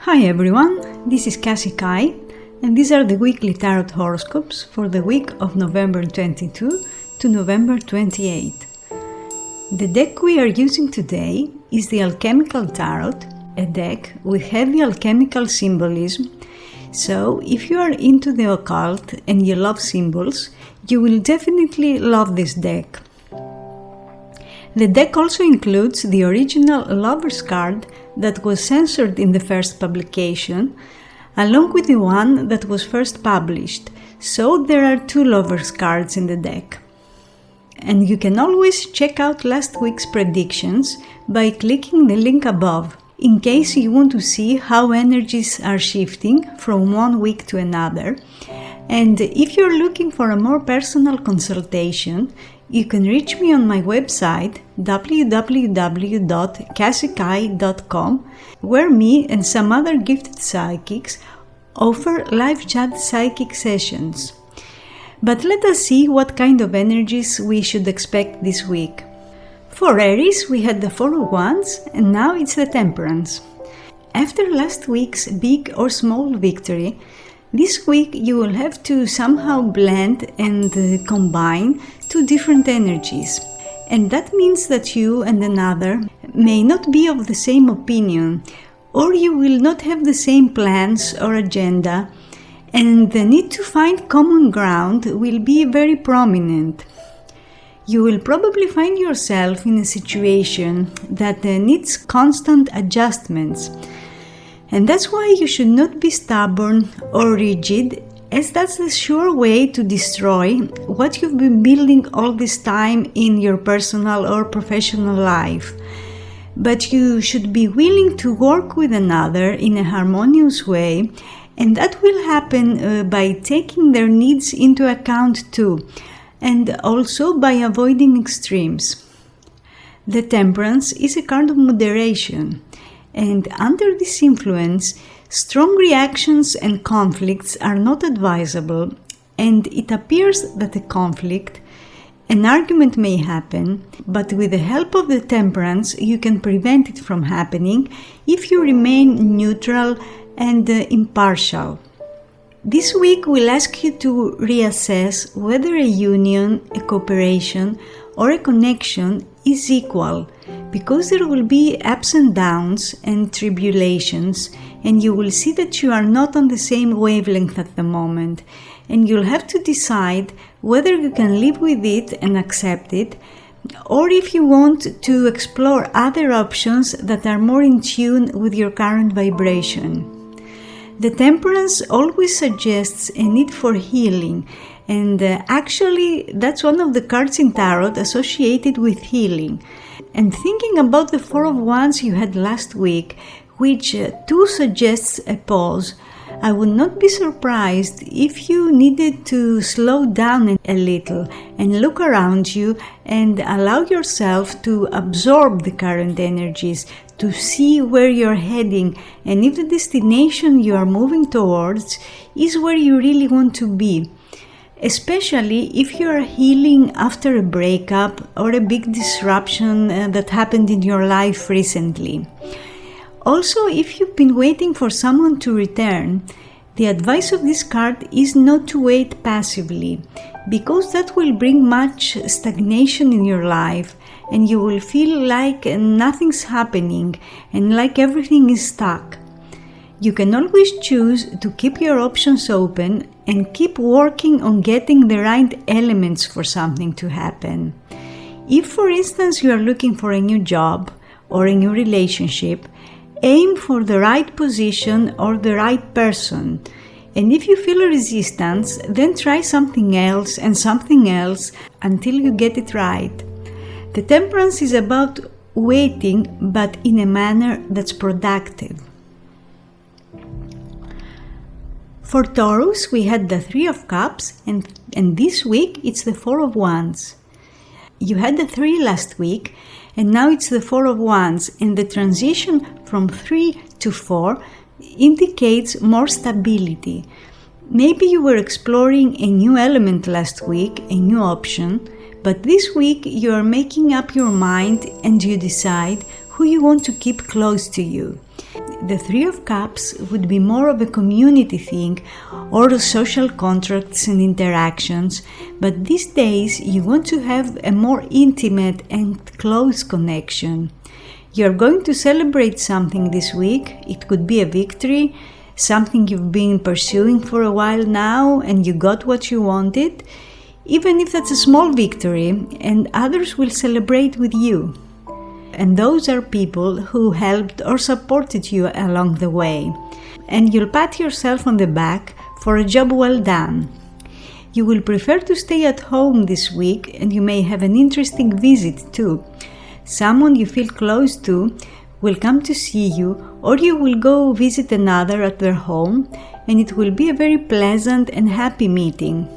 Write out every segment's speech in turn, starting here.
Hi everyone, this is Kassie and these are the weekly tarot horoscopes for the week of November 22 to November 28. The deck we are using today is the Alchemical Tarot, a deck with heavy alchemical symbolism. So if you are into the occult and you love symbols, you will definitely love this deck. The deck also includes the original Lover's card that was censored in the first publication, along with the one that was first published, so there are two Lover's cards in the deck. And you can always check out last week's predictions by clicking the link above, in case you want to see how energies are shifting from one week to another. And if you're looking for a more personal consultation, you can reach me on my website www.kassiekai.com, where me and some other gifted psychics offer live chat psychic sessions. But let us see what kind of energies we should expect this week. For Aries, we had the Four of Wands and now it's the Temperance. After last week's big or small victory, this week you will have to somehow blend and combine two different energies. And that means that you and another may not be of the same opinion, or you will not have the same plans or agenda, and the need to find common ground will be very prominent. You will probably find yourself in a situation that needs constant adjustments. And that's why you should not be stubborn or rigid, as that's the sure way to destroy what you've been building all this time in your personal or professional life. But you should be willing to work with another in a harmonious way, and that will happen by taking their needs into account too, and also by avoiding extremes. The Temperance is a card of moderation. And under this influence, strong reactions and conflicts are not advisable, and it appears that a conflict, an argument may happen, but with the help of the Temperance you can prevent it from happening if you remain neutral and impartial. This week we'll ask you to reassess whether a union, a cooperation, or a connection is equal, because there will be ups and downs and tribulations, and you will see that you are not on the same wavelength at the moment, and you'll have to decide whether you can live with it and accept it, or if you want to explore other options that are more in tune with your current vibration. The Temperance always suggests a need for healing, and actually that's one of the cards in Tarot associated with healing. And thinking about the Four of Wands you had last week, which too suggests a pause, I would not be surprised if you needed to slow down a little and look around you and allow yourself to absorb the current energies, to see where you're heading, and if the destination you are moving towards is where you really want to be. Especially if you are healing after a breakup or a big disruption that happened in your life recently. Also, if you've been waiting for someone to return, the advice of this card is not to wait passively, because that will bring much stagnation in your life and you will feel like nothing's happening and like everything is stuck. You can always choose to keep your options open and keep working on getting the right elements for something to happen. If, for instance, you are looking for a new job or a new relationship, aim for the right position or the right person. And if you feel a resistance, then try something else and something else until you get it right. The Temperance is about waiting, but in a manner that's productive. For Taurus, we had the Three of Cups, and this week it's the Four of Wands. You had the Three last week, and now it's the Four of Wands, and the transition from 3 to 4 indicates more stability. Maybe you were exploring a new element last week, a new option, but this week you are making up your mind and you decide who you want to keep close to you. the Three of Cups would be more of a community thing or social contracts and interactions, but these days you want to have a more intimate and close connection. You're going to celebrate something this week. It could be a victory, something you've been pursuing for a while now and you got what you wanted, even if that's a small victory, and others will celebrate with you. And those are people who helped or supported you along the way. And you'll pat yourself on the back for a job well done. You will prefer to stay at home this week, and you may have an interesting visit too. Someone you feel close to will come to see you, or you will go visit another at their home, and it will be a very pleasant and happy meeting.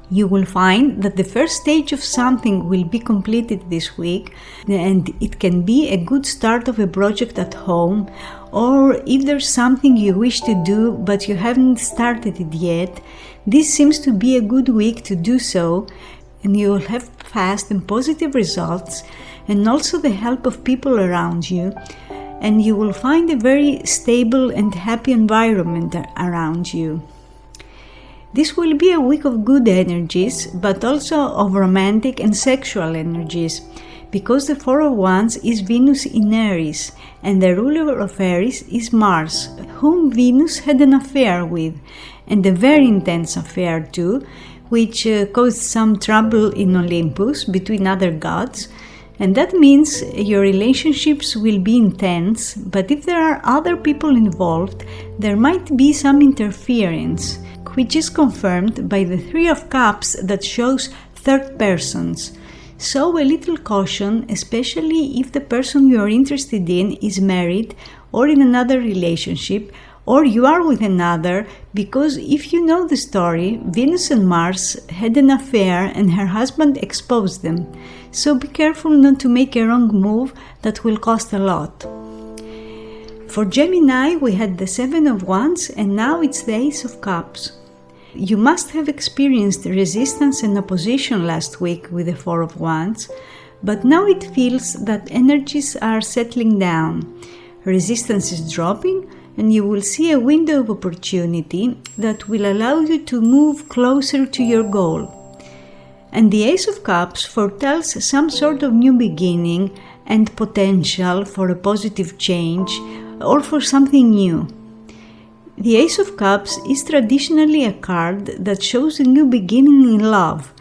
You will find that the first stage of something will be completed this week, and it can be a good start of a project at home, or if there's something you wish to do but you haven't started it yet, this seems to be a good week to do so, and you will have fast and positive results, and also the help of people around you, and you will find a very stable and happy environment around you. This will be a week of good energies, but also of romantic and sexual energies, because the Four of Wands is Venus in Aries, and the ruler of Aries is Mars, whom Venus had an affair with, and a very intense affair too, which caused some trouble in Olympus between other gods. And that means your relationships will be intense, but if there are other people involved, there might be some interference, which is confirmed by the Three of Cups that shows third persons. So a little caution, especially if the person you are interested in is married or in another relationship, or you are with another, because if you know the story, Venus and Mars had an affair and her husband exposed them. So be careful not to make a wrong move that will cost a lot. For Gemini, we had the Seven of Wands, and now it's the Ace of Cups. You must have experienced resistance and opposition last week with the Four of Wands, but now it feels that energies are settling down. Resistance is dropping, and you will see a window of opportunity that will allow you to move closer to your goal. And the Ace of Cups foretells some sort of new beginning and potential for a positive change or for something new. The Ace of Cups is traditionally a card that shows a new beginning in love,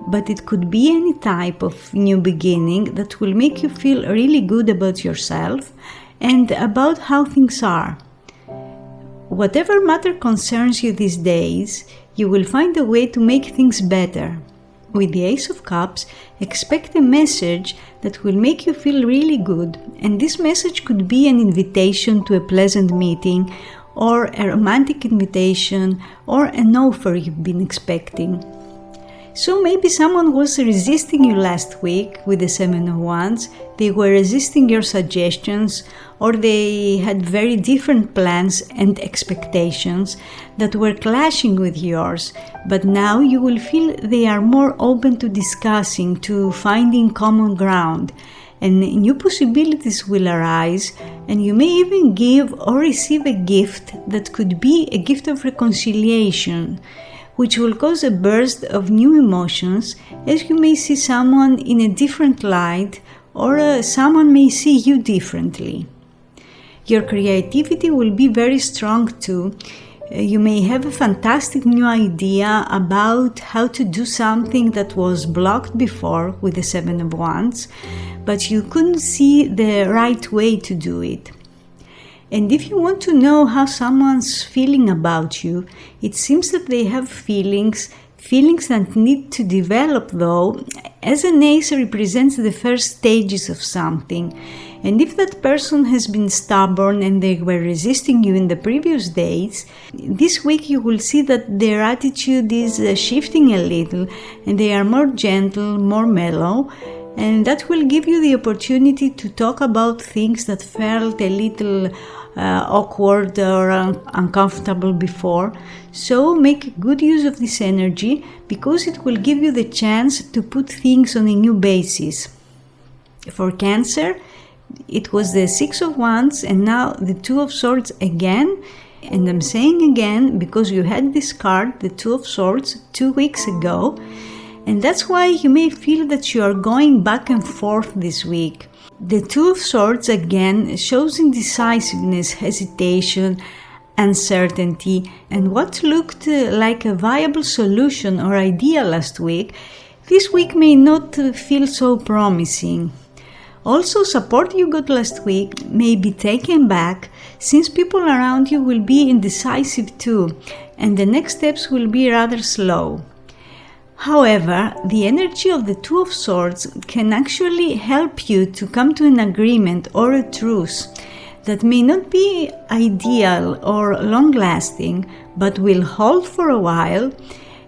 but it could be any type of new beginning that will make you feel really good about yourself and about how things are. Whatever matter concerns you these days, you will find a way to make things better. With the Ace of Cups, expect a message that will make you feel really good, and this message could be an invitation to a pleasant meeting, or a romantic invitation, or an offer you've been expecting. So maybe someone was resisting you last week with the Seven of Wands, they were resisting your suggestions, or they had very different plans and expectations that were clashing with yours, but now you will feel they are more open to discussing, to finding common ground, and new possibilities will arise, and you may even give or receive a gift that could be a gift of reconciliation, which will cause a burst of new emotions, as you may see someone in a different light, or someone may see you differently. Your creativity will be very strong too. You may have a fantastic new idea about how to do something that was blocked before with the Seven of Wands, but you couldn't see the right way to do it. And if you want to know how someone's feeling about you, it seems that they have feelings that need to develop though, as an ace represents the first stages of something. And if that person has been stubborn and they were resisting you in the previous days, this week you will see that their attitude is shifting a little and they are more gentle, more mellow, and that will give you the opportunity to talk about things that felt a little awkward or uncomfortable before. So make good use of this energy, because it will give you the chance to put things on a new basis. For Cancer, It was the Six of Wands and now the Two of Swords again. And I'm saying again because you had this card, the Two of Swords, 2 weeks ago. And that's why you may feel that you are going back and forth this week. The Two of Swords again shows indecisiveness, hesitation, uncertainty, and what looked like a viable solution or idea last week, this week may not feel so promising. Also, support you got last week may be taken back since people around you will be indecisive too, and the next steps will be rather slow. However, the energy of the Two of Swords can actually help you to come to an agreement or a truce that may not be ideal or long-lasting, but will hold for a while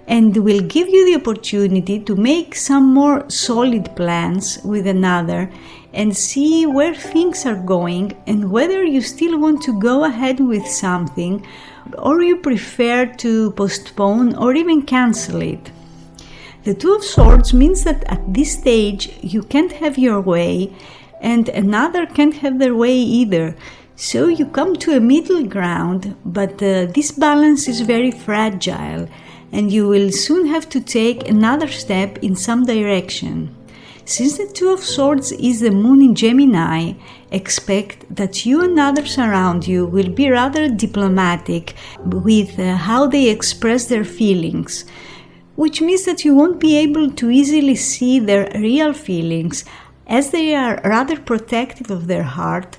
and will give you the opportunity to make some more solid plans with another and see where things are going and whether you still want to go ahead with something or you prefer to postpone or even cancel it. The Two of Swords means that at this stage you can't have your way and another can't have their way either. So you come to a middle ground, but this balance is very fragile and you will soon have to take another step in some direction. Since the Two of Swords is the moon in Gemini, expect that you and others around you will be rather diplomatic with how they express their feelings, which means that you won't be able to easily see their real feelings as they are rather protective of their heart,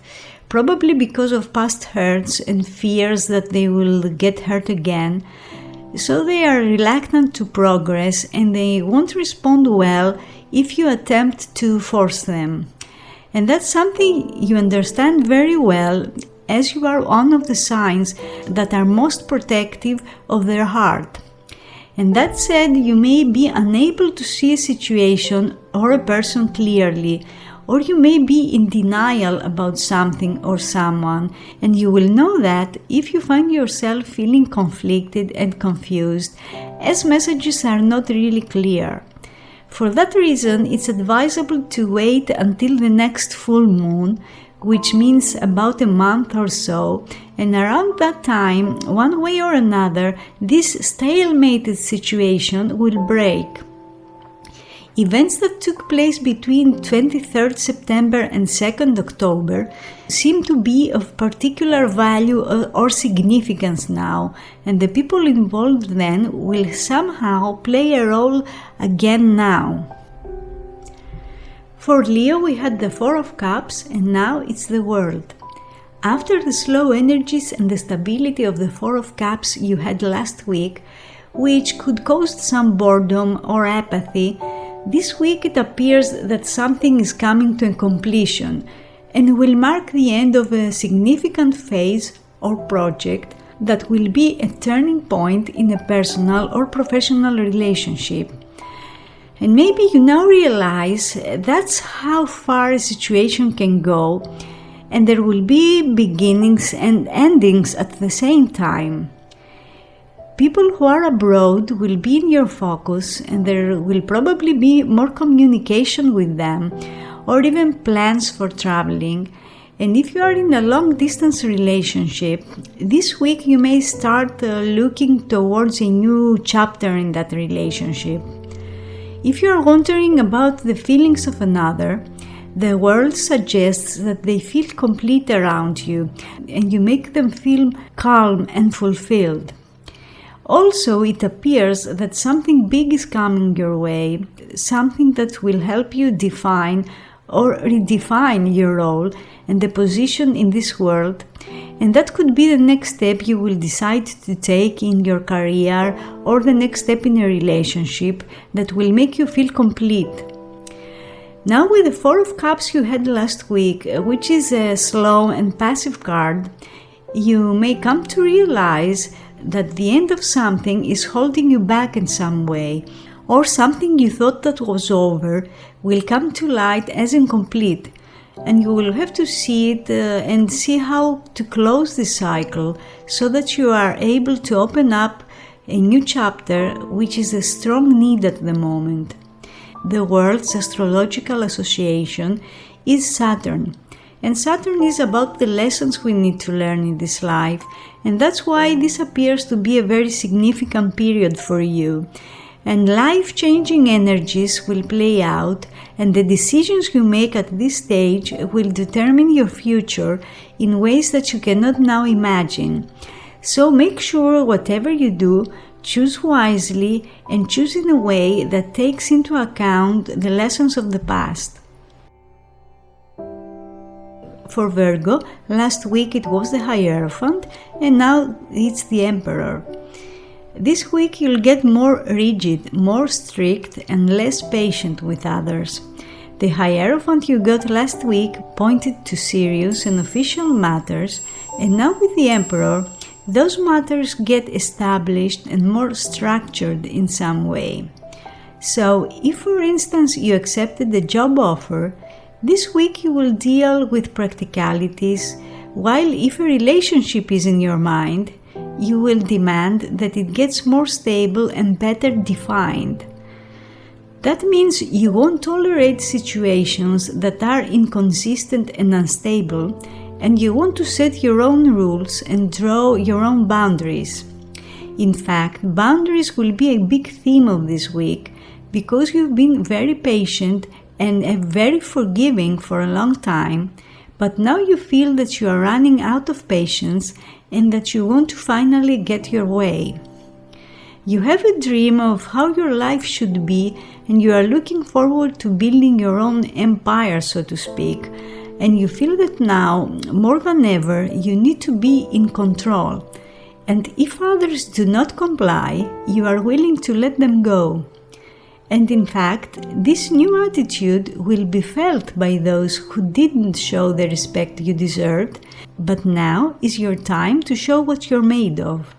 probably because of past hurts and fears that they will get hurt again. So they are reluctant to progress and they won't respond well if you attempt to force them. And that's something you understand very well as you are one of the signs that are most protective of their heart. And that said, you may be unable to see a situation or a person clearly, or you may be in denial about something or someone, and you will know that if you find yourself feeling conflicted and confused, as messages are not really clear. For that reason, it's advisable to wait until the next full moon, which means about a month or so, and around that time, one way or another, this stalemated situation will break. Events that took place between 23rd September and 2nd October seem to be of particular value or significance now, and the people involved then will somehow play a role again now. For Leo, we had the Four of Cups, and now it's the World. After the slow energies and the stability of the Four of Cups you had last week, which could cause some boredom or apathy, this week it appears that something is coming to a completion and will mark the end of a significant phase or project that will be a turning point in a personal or professional relationship. And maybe you now realize that's how far a situation can go, and there will be beginnings and endings at the same time. People who are abroad will be in your focus, and there will probably be more communication with them or even plans for traveling. And if you are in a long-distance relationship, this week you may start looking towards a new chapter in that relationship. If you are wondering about the feelings of another, the world suggests that they feel complete around you and you make them feel calm and fulfilled. Also, it appears that something big is coming your way, something that will help you define or redefine your role and the position in this world, and that could be the next step you will decide to take in your career or the next step in a relationship that will make you feel complete. Now with the Four of Cups you had last week, which is a slow and passive card, you may come to realize that the end of something is holding you back in some way, or something you thought that was over will come to light as incomplete, and you will have to see it and see how to close this cycle so that you are able to open up a new chapter, which is a strong need at the moment. The world's astrological association is Saturn, and Saturn is about the lessons we need to learn in this life, and that's why this appears to be a very significant period for you. And life-changing energies will play out, and the decisions you make at this stage will determine your future in ways that you cannot now imagine. So make sure whatever you do, choose wisely and choose in a way that takes into account the lessons of the past. For Virgo, last week it was the Hierophant and now it's the Emperor. This week you'll get more rigid, more strict and less patient with others. The Hierophant you got last week pointed to serious and official matters, and now with the Emperor, those matters get established and more structured in some way. So, if for instance you accepted the job offer, this week you will deal with practicalities, while if a relationship is in your mind, you will demand that it gets more stable and better defined. That means you won't tolerate situations that are inconsistent and unstable, and you want to set your own rules and draw your own boundaries. In fact, boundaries will be a big theme of this week because you've been very patient and very forgiving for a long time, but now you feel that you are running out of patience and that you want to finally get your way. You have a dream of how your life should be, and you are looking forward to building your own empire, so to speak, and you feel that now, more than ever, you need to be in control. And if others do not comply, you are willing to let them go. And in fact, this new attitude will be felt by those who didn't show the respect you deserved, but now is your time to show what you're made of.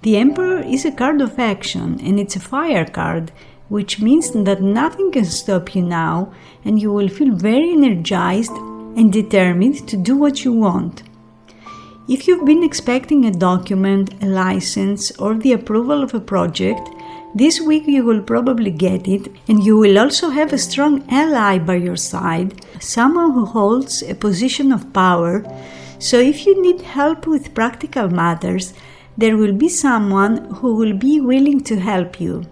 The Emperor is a card of action, and it's a fire card, which means that nothing can stop you now, and you will feel very energized and determined to do what you want. If you've been expecting a document, a license, or the approval of a project, this week you will probably get it, and you will also have a strong ally by your side, someone who holds a position of power. So if you need help with practical matters, there will be someone who will be willing to help you.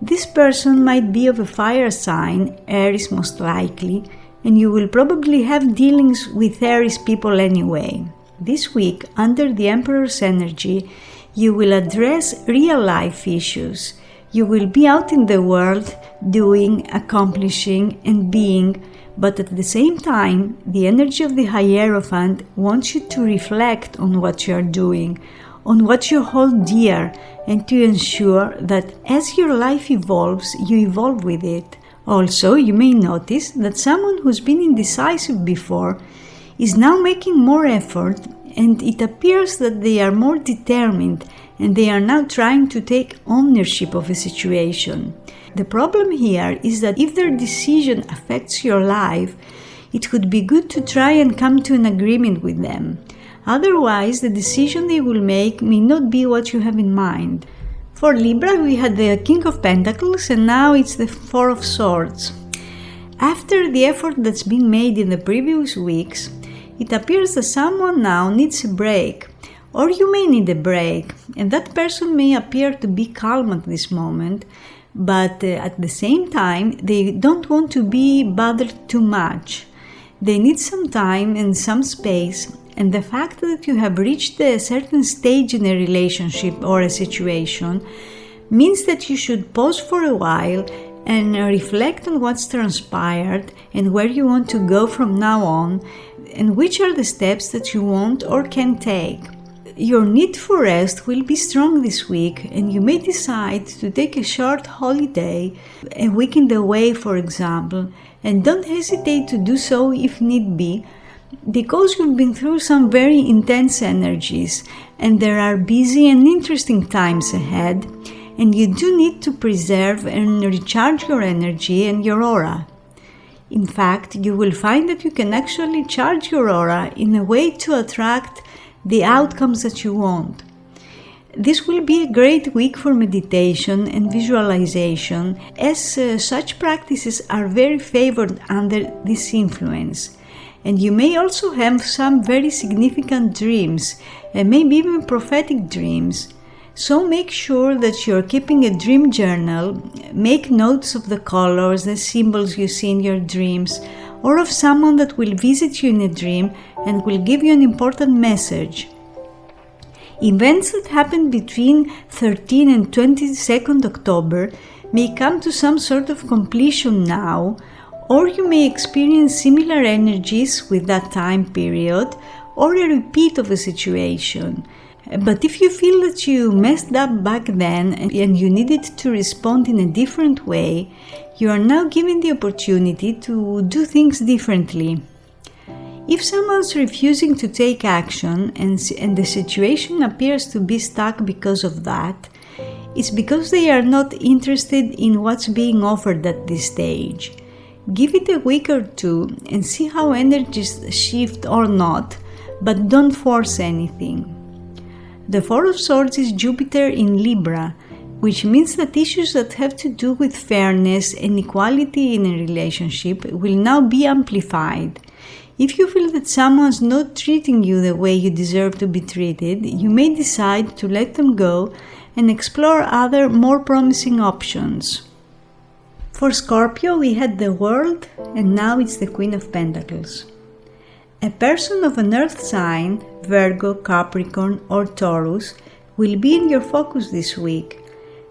This person might be of a fire sign, Aries most likely, and you will probably have dealings with Aries people anyway. This week, under the Emperor's energy, you will address real-life issues. You will be out in the world, doing, accomplishing, and being, but at the same time, the energy of the Hierophant wants you to reflect on what you are doing, on what you hold dear, and to ensure that as your life evolves, you evolve with it. Also, you may notice that someone who's been indecisive before is now making more effort, and it appears that they are more determined and they are now trying to take ownership of a situation. The problem here is that if their decision affects your life, it would be good to try and come to an agreement with them. Otherwise, the decision they will make may not be what you have in mind. For Libra, we had the King of Pentacles and now it's the Four of Swords. After the effort that's been made in the previous weeks, it appears that someone now needs a break, or you may need a break, and that person may appear to be calm at this moment, but at the same time, they don't want to be bothered too much. They need some time and some space, and the fact that you have reached a certain stage in a relationship or a situation means that you should pause for a while and reflect on what's transpired and where you want to go from now on, and which are the steps that you want or can take. Your need for rest will be strong this week, and you may decide to take a short holiday, a weekend away for example, and don't hesitate to do so if need be, because you've been through some very intense energies and there are busy and interesting times ahead, and you do need to preserve and recharge your energy and your aura. In fact, you will find that you can actually charge your aura in a way to attract the outcomes that you want. This will be a great week for meditation and visualization, as such practices are very favored under this influence. And you may also have some very significant dreams, and maybe even prophetic dreams. So make sure that you're keeping a dream journal, make notes of the colors, the symbols you see in your dreams, or of someone that will visit you in a dream and will give you an important message. Events that happen between 13 and 22nd October may come to some sort of completion now, or you may experience similar energies with that time period, or a repeat of a situation. But if you feel that you messed up back then and you needed to respond in a different way, you are now given the opportunity to do things differently. If someone's refusing to take action and the situation appears to be stuck because of that, it's because they are not interested in what's being offered at this stage. Give it a week or two and see how energies shift or not, but don't force anything. The Four of Swords is Jupiter in Libra, which means that issues that have to do with fairness and equality in a relationship will now be amplified. If you feel that someone's not treating you the way you deserve to be treated, you may decide to let them go and explore other, more promising options. For Scorpio, we had the World, and now it's the Queen of Pentacles. A person of an earth sign, Virgo, Capricorn, or Taurus, will be in your focus this week.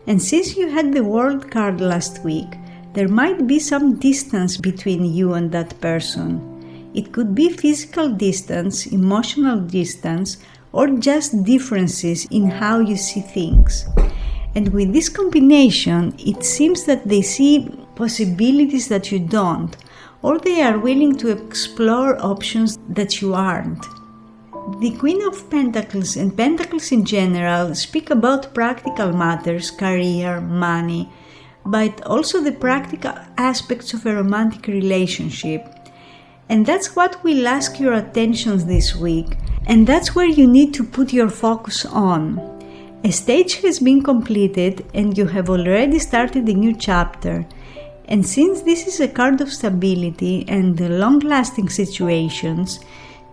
And since you had the World card last week, there might be some distance between you and that person. It could be physical distance, emotional distance, or just differences in how you see things. And with this combination, it seems that they see possibilities that you don't, or they are willing to explore options that you aren't. The Queen of Pentacles and Pentacles in general speak about practical matters, career, money, but also the practical aspects of a romantic relationship. And that's what will ask your attention this week, and that's where you need to put your focus on. A stage has been completed and you have already started a new chapter. And since this is a card of stability and long-lasting situations,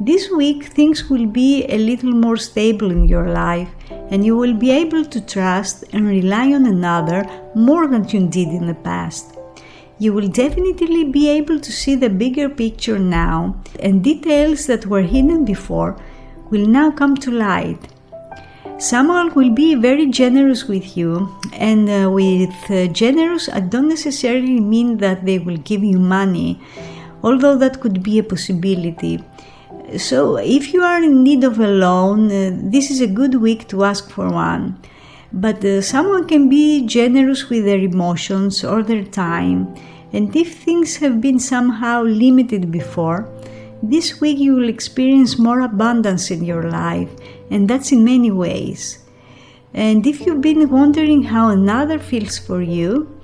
this week things will be a little more stable in your life and you will be able to trust and rely on another more than you did in the past. You will definitely be able to see the bigger picture now, and details that were hidden before will now come to light. Someone will be very generous with you, and with generous I don't necessarily mean that they will give you money, although that could be a possibility. So if you are in need of a loan, this is a good week to ask for one. But someone can be generous with their emotions or their time, and if things have been somehow limited before, this week you will experience more abundance in your life, and that's in many ways. And if you've been wondering how another feels for you,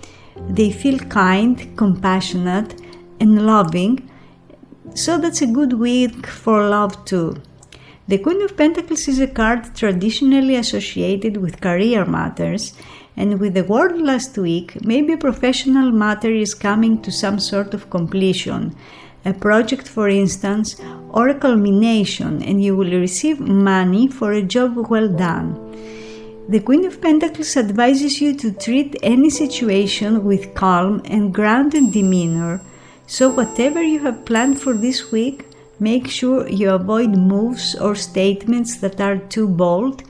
they feel kind, compassionate, and loving, so that's a good week for love too. The Queen of Pentacles is a card traditionally associated with career matters, and with the World last week, maybe a professional matter is coming to some sort of completion, a project for instance, or a culmination, and you will receive money for a job well done. The Queen of Pentacles advises you to treat any situation with calm and grounded demeanor, so whatever you have planned for this week, make sure you avoid moves or statements that are too bold,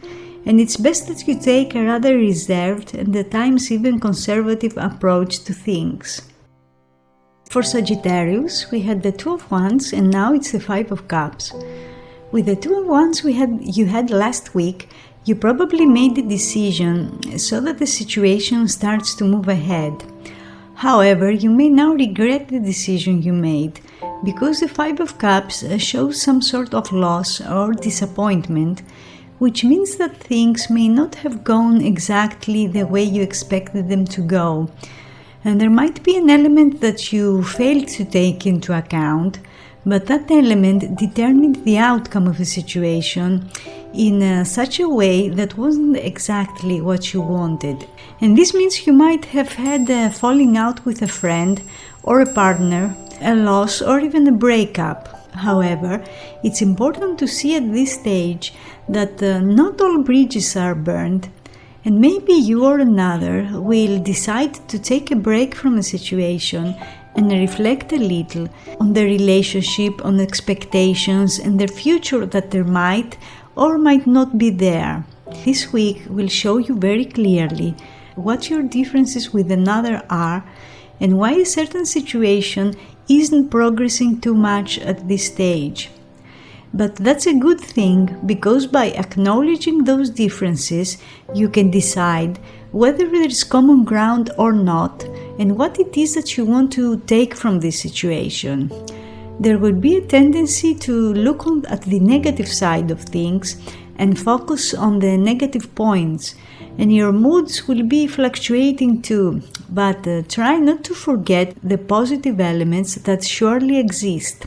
and it's best that you take a rather reserved and at times even conservative approach to things. For Sagittarius, we had the Two of Wands and now it's the Five of Cups. With the Two of Wands you had last week, you probably made the decision so that the situation starts to move ahead. However, you may now regret the decision you made, because the Five of Cups shows some sort of loss or disappointment, which means that things may not have gone exactly the way you expected them to go. And there might be an element that you failed to take into account, but that element determined the outcome of a situation in such a way that wasn't exactly what you wanted. And this means you might have had a falling out with a friend or a partner, a loss or even a breakup. However, it's important to see at this stage that not all bridges are burned, and maybe you or another will decide to take a break from a situation and reflect a little on the relationship, on expectations, and the future that there might or might not be there. This week will show you very clearly what your differences with another are and why a certain situation isn't progressing too much at this stage. But that's a good thing, because by acknowledging those differences, you can decide whether there is common ground or not, and what it is that you want to take from this situation. There would be a tendency to look at the negative side of things and focus on the negative points, and your moods will be fluctuating too, but try not to forget the positive elements that surely exist.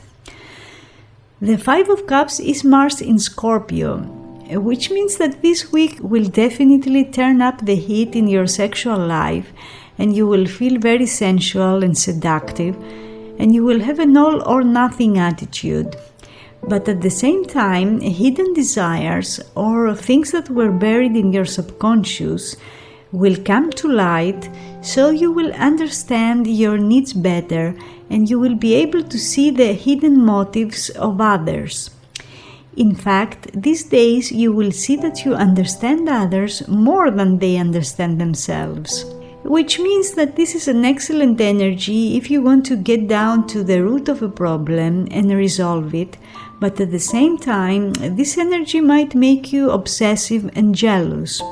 The Five of Cups is Mars in Scorpio, which means that this week will definitely turn up the heat in your sexual life, and you will feel very sensual and seductive, and you will have an all or nothing attitude. But at the same time, hidden desires or things that were buried in your subconscious will come to light, so you will understand your needs better and you will be able to see the hidden motives of others. In fact, these days you will see that you understand others more than they understand themselves, which means that this is an excellent energy if you want to get down to the root of a problem and resolve it. But at the same time, this energy might make you obsessive and jealous.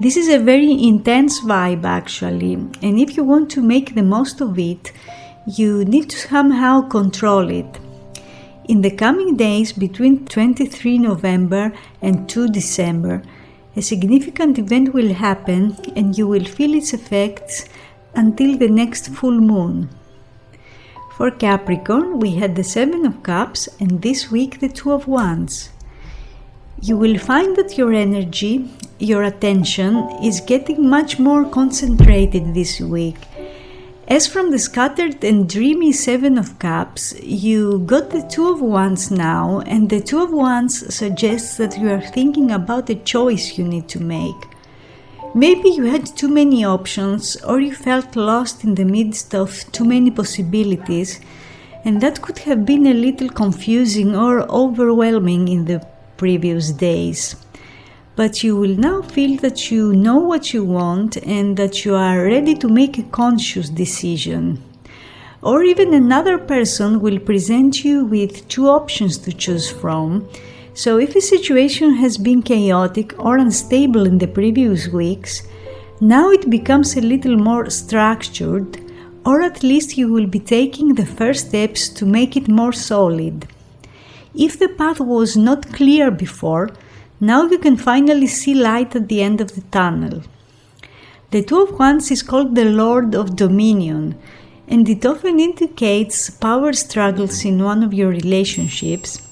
This is a very intense vibe actually, and if you want to make the most of it, you need to somehow control it. In the coming days between 23 November and 2 December, a significant event will happen and you will feel its effects until the next full moon. For Capricorn, we had the Seven of Cups and this week the Two of Wands. You will find that your energy, your attention is getting much more concentrated this week. As from the scattered and dreamy Seven of Cups, you got the Two of Wands now, and the Two of Wands suggests that you are thinking about a choice you need to make. Maybe you had too many options, or you felt lost in the midst of too many possibilities, and that could have been a little confusing or overwhelming in the previous days. But you will now feel that you know what you want and that you are ready to make a conscious decision. Or even another person will present you with two options to choose from. So if a situation has been chaotic or unstable in the previous weeks, now it becomes a little more structured, or at least you will be taking the first steps to make it more solid. If the path was not clear before, now you can finally see light at the end of the tunnel. The Two of Wands is called the Lord of Dominion, and it often indicates power struggles in one of your relationships,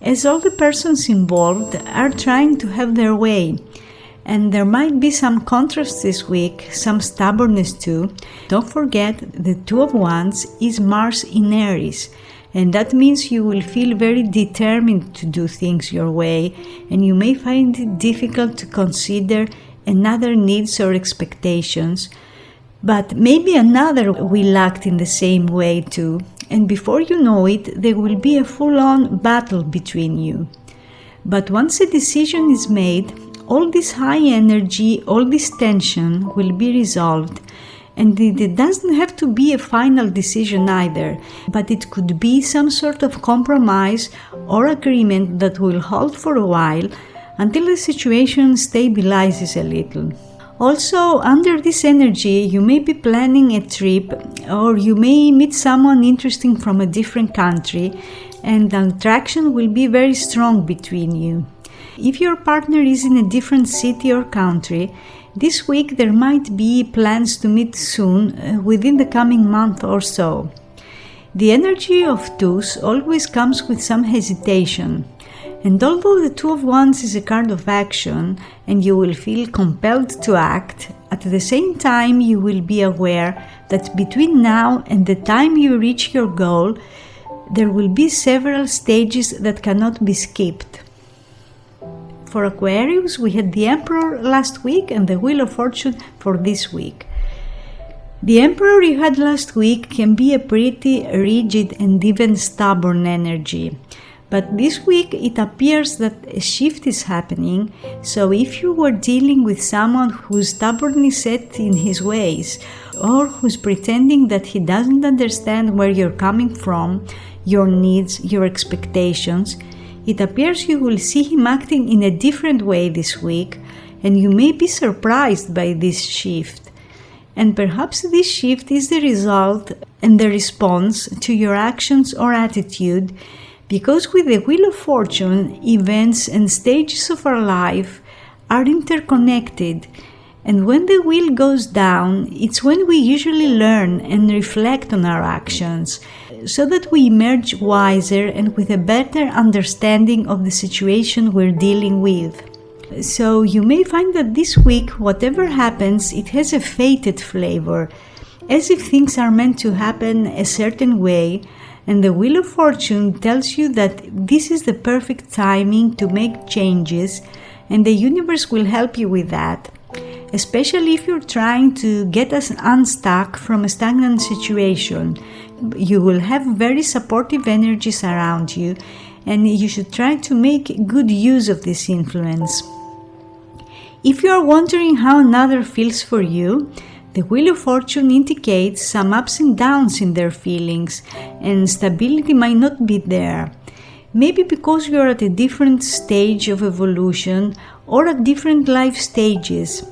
as all the persons involved are trying to have their way. And there might be some contrast this week, some stubbornness too. Don't forget, the Two of Wands is Mars in Aries, and that means you will feel very determined to do things your way, and you may find it difficult to consider another needs or expectations, but maybe another will act in the same way too, and before you know it, there will be a full-on battle between you. But once a decision is made, all this high energy, all this tension will be resolved. And it doesn't have to be a final decision either, but it could be some sort of compromise or agreement that will hold for a while until the situation stabilizes a little. Also, under this energy, you may be planning a trip, or you may meet someone interesting from a different country, and the attraction will be very strong between you. If your partner is in a different city or country, this week there might be plans to meet soon, within the coming month or so. The energy of twos always comes with some hesitation, and although the Two of Wands is a card of action and you will feel compelled to act, at the same time you will be aware that between now and the time you reach your goal, There will be several stages that cannot be skipped. For Aquarius, we had the Emperor last week and the Wheel of Fortune for this week. The Emperor you had last week can be a pretty rigid and even stubborn energy. But this week it appears that a shift is happening, so if you were dealing with someone who's stubbornly set in his ways, or who's pretending that he doesn't understand where you're coming from, your needs, your expectations, it appears you will see him acting in a different way this week, and you may be surprised by this shift. And perhaps this shift is the result and the response to your actions or attitude, because with the Wheel of Fortune, events and stages of our life are interconnected. And when the wheel goes down, it's when we usually learn and reflect on our actions, so that we emerge wiser and with a better understanding of the situation we're dealing with. So you may find that this week, whatever happens, it has a fated flavor, as if things are meant to happen a certain way, and the Wheel of Fortune tells you that this is the perfect timing to make changes, and the universe will help you with that, especially if you're trying to get us unstuck from a stagnant situation. You will have very supportive energies around you, and you should try to make good use of this influence. If you are wondering how another feels for you, the Wheel of Fortune indicates some ups and downs in their feelings, and stability might not be there. Maybe because you are at a different stage of evolution or at different life stages.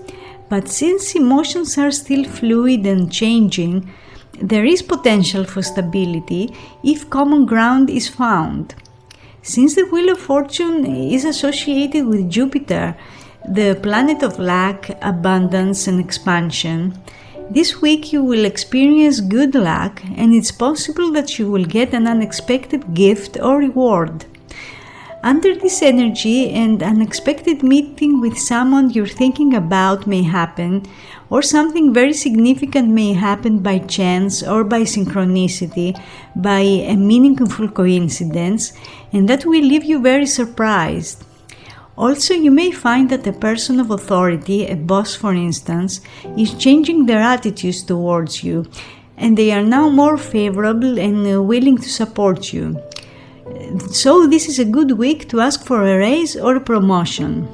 But since emotions are still fluid and changing, there is potential for stability if common ground is found. Since the Wheel of Fortune is associated with Jupiter, the planet of lack, abundance and expansion, this week you will experience good luck, and it's possible that you will get an unexpected gift or reward. Under this energy, an unexpected meeting with someone you're thinking about may happen, or something very significant may happen by chance or by synchronicity, by a meaningful coincidence, and that will leave you very surprised. Also, you may find that a person of authority, a boss for instance, is changing their attitudes towards you, and they are now more favorable and willing to support you. So this is a good week to ask for a raise or a promotion.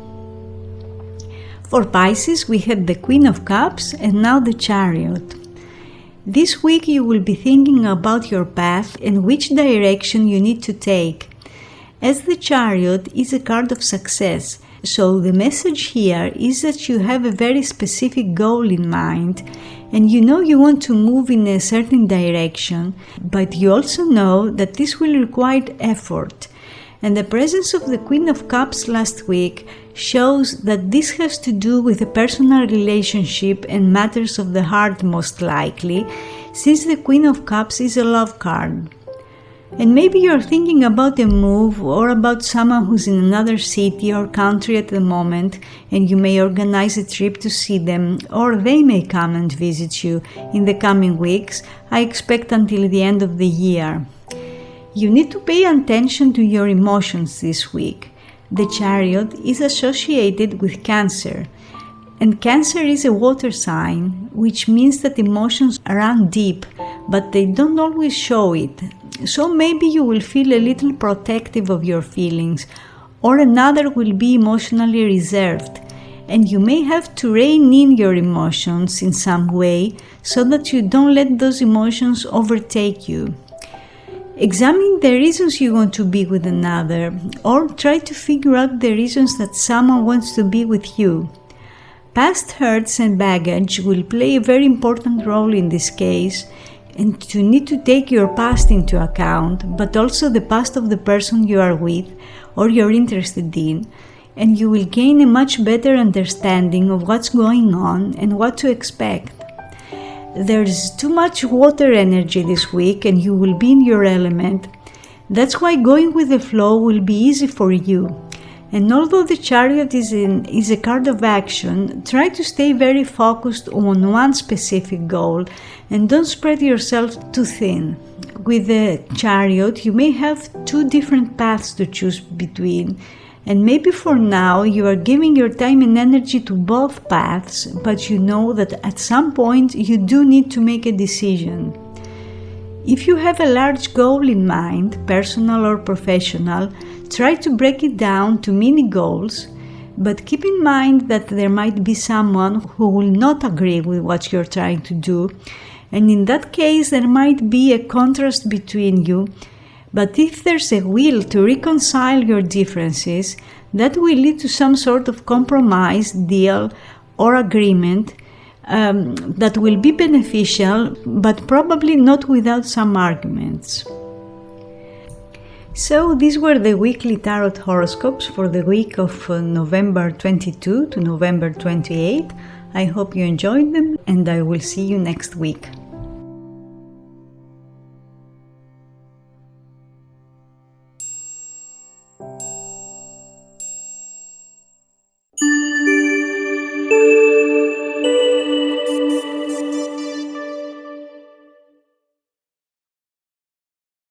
For Pisces, we had the Queen of Cups and now the Chariot. This week you will be thinking about your path and which direction you need to take. As the Chariot is a card of success, so the message here is that you have a very specific goal in mind, and you know you want to move in a certain direction, but you also know that this will require effort. And the presence of the Queen of Cups last week shows that this has to do with a personal relationship and matters of the heart most likely, since the Queen of Cups is a love card. And maybe you're thinking about a move or about someone who's in another city or country at the moment, and you may organize a trip to see them, or they may come and visit you in the coming weeks, I expect until the end of the year. You need to pay attention to your emotions this week. The Chariot is associated with Cancer, and Cancer is a water sign, which means that emotions run deep, but they don't always show it. So maybe you will feel a little protective of your feelings, or another will be emotionally reserved, and you may have to rein in your emotions in some way so that you don't let those emotions overtake you. Examine the reasons you want to be with another, or try to figure out the reasons that someone wants to be with you. Past hurts and baggage will play a very important role in this case, and you need to take your past into account, but also the past of the person you are with or you're interested in, and you will gain a much better understanding of what's going on and what to expect. There's too much water energy this week and you will be in your element. That's why going with the flow will be easy for you. And although the Chariot is a card of action, try to stay very focused on one specific goal and don't spread yourself too thin. With the Chariot, you may have two different paths to choose between, and maybe for now you are giving your time and energy to both paths, but you know that at some point you do need to make a decision. If you have a large goal in mind, personal or professional, try to break it down to mini goals, but keep in mind that there might be someone who will not agree with what you're trying to do, and in that case there might be a contrast between you. But if there's a will to reconcile your differences, that will lead to some sort of compromise, deal, or agreement that will be beneficial, but probably not without some arguments. So these were the weekly tarot horoscopes for the week of November 22 to November 28. I hope you enjoyed them, and I will see you next week.